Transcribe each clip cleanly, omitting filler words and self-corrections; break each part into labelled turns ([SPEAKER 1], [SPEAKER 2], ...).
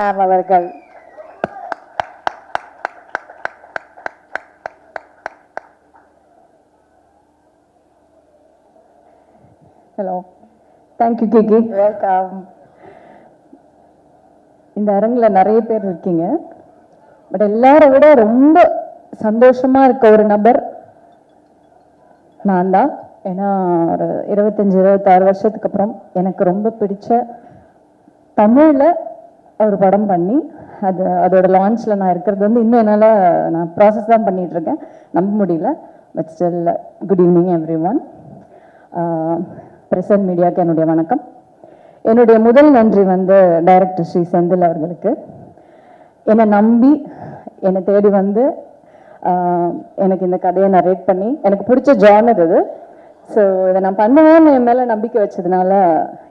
[SPEAKER 1] அவர்கள் hello, thank you Kiki. Welcome. இந்த அரங்கில் நிறைய பேர் இருக்கீங்க, பட் எல்லாரை விட ரொம்ப சந்தோஷமா இருக்க ஒரு நபர் நான் தான். ஏன்னா ஒரு 25-26 வருஷத்துக்கு அப்புறம் எனக்கு ரொம்ப பிடிச்ச தமிழில் ஒரு படம் பண்ணி அதோட லான்ச்சில் நான் இருக்கிறது வந்து இன்னும் என்னால் நான் ப்ராசஸ் தான் பண்ணிகிட்ருக்கேன், நம்ப முடியல. But still good evening every one. Present மீடியாவுக்கு என்னுடைய வணக்கம். என்னுடைய முதல் நன்றி வந்து டைரக்டர் ஸ்ரீ செந்தில் அவர்களுக்கு. என்னை நம்பி என்னை தேடி வந்து எனக்கு இந்த கதையை நரேட் பண்ணி எனக்கு பிடிச்ச ஜானர் இது. ஸோ இதை நான் பண்ணுவேன்னு என் மேலே நம்பிக்கை வச்சதுனால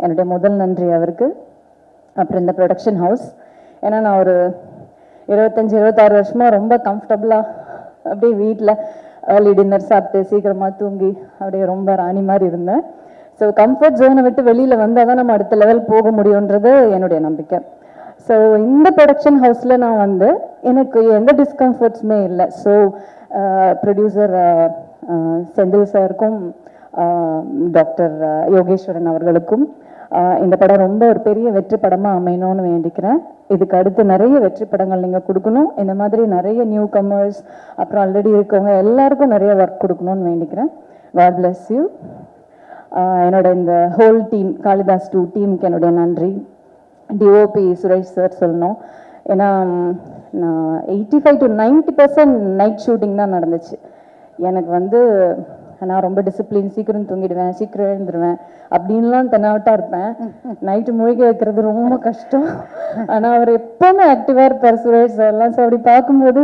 [SPEAKER 1] என்னுடைய முதல் நன்றி அவருக்கு. அப்புறம் இந்த ப்ரொடக்ஷன் ஹவுஸ், ஏன்னா நான் ஒரு 25-26 வருஷமாக ரொம்ப கம்ஃபர்டபுளாக அப்படியே வீட்டில் ஏர்லி டின்னர் சாப்பிட்டு சீக்கிரமாக தூங்கி அப்படியே ரொம்ப ராணி மாதிரி இருந்தேன். ஸோ கம்ஃபர்ட் ஜோனை விட்டு வெளியில் வந்தால் தான் நம்ம அடுத்த லெவல் போக முடியுன்றது என்னுடைய நம்பிக்கை. ஸோ இந்த ப்ரொடக்ஷன் ஹவுஸில் நான் வந்து எனக்கு எந்த டிஸ்கம்ஃபர்ட்ஸுமே இல்லை. ஸோ ப்ரொடியூசர் செந்தில் சாருக்கும் டாக்டர் யோகேஸ்வரன் அவர்களுக்கும் இந்த படம் ரொம்ப ஒரு பெரிய வெற்றி படமாக அமையணும்னு வேண்டிக்கிறேன். இதுக்கு அடுத்து நிறைய வெற்றி படங்கள் நீங்கள் கொடுக்கணும். இந்த மாதிரி நிறைய நியூ கமர்ஸ் அப்புறம் ஆல்ரெடி இருக்கவங்க எல்லாருக்கும் நிறைய ஒர்க் கொடுக்கணும்னு வேண்டிக்கிறேன். God bless you. என்னோட இந்த ஹோல் டீம், காளிதாஸ் 2 டீமுக்கு என்னுடைய நன்றி. டிஓபி சுரேஷ் சார் சொல்லணும். ஏன்னா நான் 85 to 90% நைட் ஷூட்டிங் தான் நடந்துச்சு. எனக்கு வந்து நான் ரொம்ப டிசிப்ளின், சீக்கிரம் தூங்கிடுவேன், சீக்கிரம் எழுந்துருவேன் அப்படின்லாம் தென்னாவட்டாக இருப்பேன். நைட்டு முழுக்க வைக்கிறது ரொம்ப கஷ்டம். ஆனால் அவர் எப்போவுமே ஆக்டிவாக இருப்பார் சுரேஷ் சார்லாம். ஸோ அப்படி பார்க்கும்போது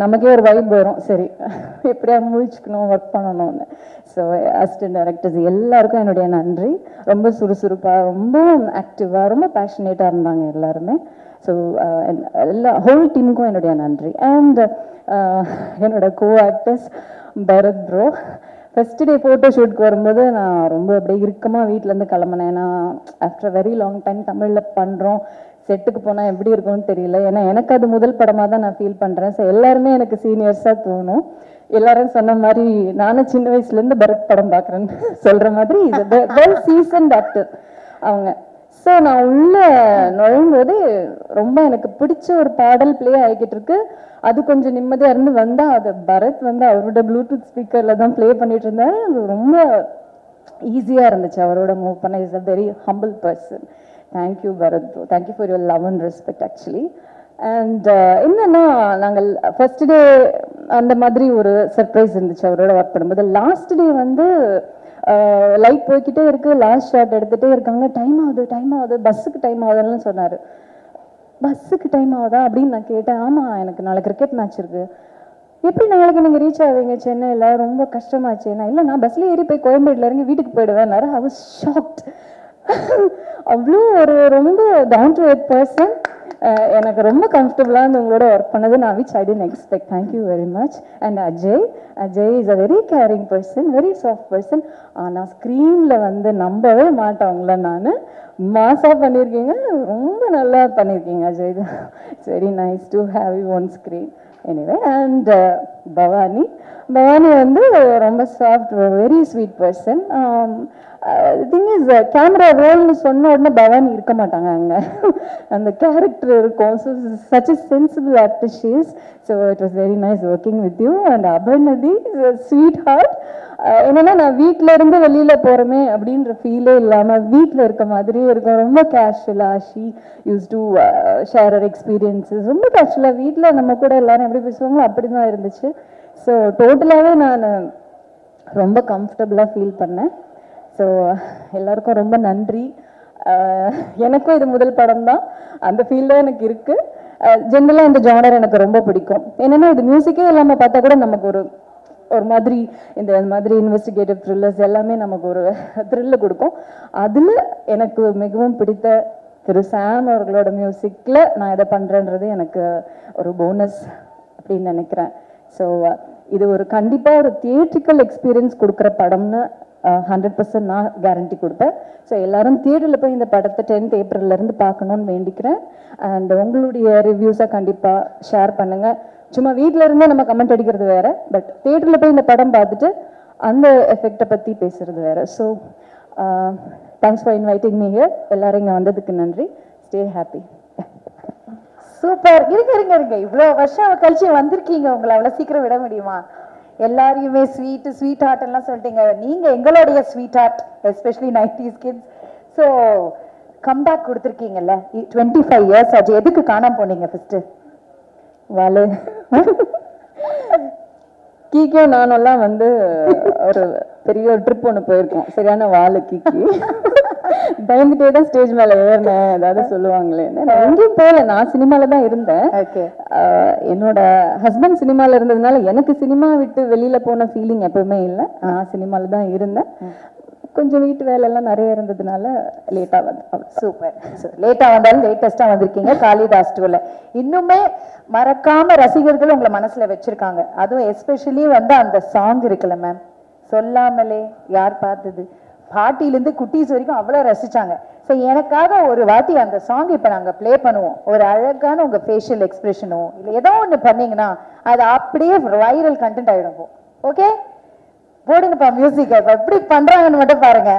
[SPEAKER 1] நமக்கே ஒரு வைப் வரும், சரி எப்படியா முழிச்சுக்கணும், ஒர்க் பண்ணணும்னு. ஸோ அசிஸ்டன்ட் டைரக்டர்ஸ் எல்லாருக்கும் என்னுடைய நன்றி. ரொம்ப சுறுசுறுப்பாக, ரொம்ப ஆக்டிவாக, ரொம்ப பேஷனேட்டாக இருந்தாங்க எல்லாருமே. ஸோ எல்லா ஹோல் டீமுக்கும் என்னுடைய நன்றி. அண்ட் என்னோட co actors Bharath bro. First day photo ஷூட்க்கு வரும்போது நான் ரொம்ப அப்படியே இறுக்கமாக வீட்டிலேருந்து கிளம்புனேன். நான் ஆஃப்டர் வெரி லாங் டைம் தமிழில் பண்ணுறோம், செட்டுக்கு போனால் எப்படி இருக்கும்னு தெரியல. ஏன்னா எனக்கு அது முதல் படமாக தான் நான் ஃபீல் பண்ணுறேன். ஸோ எல்லாருமே எனக்கு சீனியர்ஸாக தோணும். எல்லாரும் சொன்ன மாதிரி நானும் சின்ன வயசுலேருந்து பரத் படம் பார்க்குறேன்னு சொல்கிற மாதிரி இது வெல் சீசன்ட் ஆக்டர் அவங்க. ஸோ நான் உள்ளே நுழையும்போது ரொம்ப எனக்கு பிடிச்ச ஒரு பாடல் ப்ளே ஆகிக்கிட்டு இருக்கு. அது கொஞ்சம் நிம்மதியாக இருந்து வந்தால் அது பரத் வந்து அவரோட ப்ளூடூத் ஸ்பீக்கரில் தான் ப்ளே பண்ணிட்டு இருந்தாரு. அது ரொம்ப ஈஸியாக இருந்துச்சு அவரோட மூவ் பண்ண. Is a very humble person. Thank you Bharath bro, thank you for your love and respect actually. And என்னன்னா நாங்கள் ஃபர்ஸ்ட் டே அந்த மாதிரி ஒரு சர்ப்ரைஸ் இருந்துச்சு அவரோட ஒர்க் பண்ணும்போது. லாஸ்ட் டே வந்து லைட் போய்கிட்டே இருக்கு, லாஸ்ட் ஷாட் எடுத்துகிட்டே இருக்காங்க. டைம் ஆகுது பஸ்ஸுக்கு டைம் ஆகுதுன்னு சொன்னார். பஸ்ஸுக்கு டைம் ஆகுதா அப்படின்னு நான் கேட்டேன். ஆமாம், எனக்கு நாளைக்கு கிரிக்கெட் மேட்ச் இருக்குது. எப்படி நாளைக்கு நீங்கள் ரீச் ஆவீங்க சென்னையில், ரொம்ப கஷ்டமாச்சுன்னா? இல்லை, நான் பஸ்ஸில் ஏறி போய் கோயம்பேட்டில் இறங்கி வீட்டுக்கு போயிடுவேன்னாரு. I was shocked. அவ்வளோ ஒரு ரொம்ப டவுன் டு எர்த் பர்சன். எனக்கு ரொம்ப கம்ஃபர்டபுளாக இருந்து உங்களோட ஒர்க் பண்ணது நான் which I tend expect. Thank you very much. And Ajay is a very caring person, very soft person. ஆனால் ஸ்க்ரீனில் வந்து நம்பவே மாட்டவங்கள நான் மாஸாக பண்ணியிருக்கீங்க, ரொம்ப நல்லா பண்ணியிருக்கீங்க Ajay. It's very nice to have you on screen. Anyway, and Bhavani வந்து ரொம்ப soft, very sweet person. Thing is, camera ரோல்னு சொன்ன உடனே பவானி இருக்க மாட்டாங்க அங்கே, அந்த கேரக்டர் இருக்கும். So such a sensible actor she is. So it was very nice working with you. And Aparnathi is a sweetheart. என்னென்னா நான் வீட்டில் இருந்து வெளியில் போகிறோமே அப்படின்ற ஃபீலே இல்லாமல் வீட்டில் இருக்க மாதிரியே இருக்கும். ரொம்ப கேஷுவலாக she use to share her experiences. ரொம்ப கேஷுவலாக வீட்டில் நம்ம கூட எல்லாரும் எப்படி பேசுவாங்களோ அப்படி தான் இருந்துச்சு. ஸோ டோட்டலாகவே நான் ரொம்ப கம்ஃபர்டபுளாக ஃபீல் பண்ணேன். ஸோ எல்லாருக்கும் ரொம்ப நன்றி. எனக்கும் இது முதல் படம் தான், அந்த ஃபீல்டும் எனக்கு இருக்குது. ஜென்ரலாக இந்த ஜானர் எனக்கு ரொம்ப பிடிக்கும். என்னென்னா இது மியூசிக்கே இல்லாமல் பார்த்தா கூட நமக்கு ஒரு மாதிரி இந்த மாதிரி இன்வெஸ்டிகேட்டிவ் த்ரில்லர்ஸ் எல்லாமே நமக்கு ஒரு த்ரில்லு கொடுக்கும். அதில் எனக்கு மிகவும் பிடித்த திரு சாம் அவர்களோட மியூசிக்கில் நான் இதை பண்ணுறேன்றது எனக்கு ஒரு போனஸ் அப்படின்னு நினைக்கிறேன். ஸோ இது ஒரு கண்டிப்பாக ஒரு தியேட்ரிக்கல் எக்ஸ்பீரியன்ஸ் கொடுக்குற படம்னு 100% நான் கேரண்டி கொடுப்பேன். ஸோ எல்லாரும் தியேட்டரில் போய் இந்த படத்தை 10th ஏப்ரல்லேருந்து பார்க்கணுன்னு வேண்டிக்கிறேன். அண்ட் உங்களுடைய ரிவ்யூஸை கண்டிப்பாக ஷேர் பண்ணுங்கள். சும்மா வீட்டில் இருந்தே நம்ம கமெண்ட் அடிக்கிறது வேறு, பட் தியேட்டரில் போய் இந்த படம் பார்த்துட்டு அந்த எஃபெக்டை பற்றி பேசுகிறது வேறு. So thanks for inviting me here. எல்லாரும் இங்கே வந்ததுக்கு நன்றி. Stay happy.
[SPEAKER 2] சூப்பர். இருங்க இவ்வளோ வருஷம் கழிச்சு வந்திருக்கீங்க, உங்களை அவ்வளோ சீக்கிரம் விட முடியுமா? எல்லாரையுமே ஸ்வீட் ஹார்ட் எல்லாம் சொல்லிட்டீங்க. நீங்க எங்களுடைய sweetheart, especially 90s kids. So comeback கொடுத்துருக்கீங்கல்ல, 25 இயர்ஸ் ஆச்சு. எதுக்கு காணாம போனீங்க ஃபர்ஸ்ட்?
[SPEAKER 1] வாலு கீக்கியும் நானெல்லாம் வந்து ஒரு பெரிய ஒரு ட்ரிப் ஒன்று போயிருக்கோம். சரியான வாலு கீக்கி பயந்துட்டே தான் ஸ்டேஜ் மேலே ஏறினேன், ஏதாவது சொல்லுவாங்களே. நான் எங்கேயும் போகல, நான் சினிமாவில் தான் இருந்தேன். என்னோட ஹஸ்பண்ட் சினிமாவில் இருந்ததுனால எனக்கு சினிமா விட்டு வெளியில் போன ஃபீலிங் எப்பவுமே இல்லை. நான் சினிமாவில் தான் இருந்தேன். கொஞ்சம் வீட்டு வேலையெல்லாம் நிறைய இருந்ததுனால லேட்டாக வந்து.
[SPEAKER 2] சூப்பர். லேட்டாக வந்தாலும் லேட்டஸ்ட்டாக வந்திருக்கீங்க காளிதாஸ் டூவில். இன்னுமே மறக்காம ரசிகர்கள் உங்களை மனசுல வச்சிருக்காங்க. அதுவும் எஸ்பெஷலி வந்து அந்த சாங் இருக்குல்ல மேம், சொல்லாமலே யார் பார்த்தது, பாட்டிலேருந்து குட்டீஸ் வரைக்கும் அவ்வளோ ரசிச்சாங்க. ஸோ எனக்காக ஒரு வாட்டி அந்த சாங் இப்போ நாங்கள் ப்ளே பண்ணுவோம். ஒரு அழகான உங்கள் ஃபேஷியல் எக்ஸ்பிரஷனோ இல்லை ஏதோ ஒன்று பண்ணீங்கன்னா அது அப்படியே வைரல் கண்டென்ட் ஆகிடும். ஓகே, போடுங்கப்பா மியூசிக்கை. இப்போ எப்படி பண்ணுறாங்கன்னு மட்டும் பாருங்க.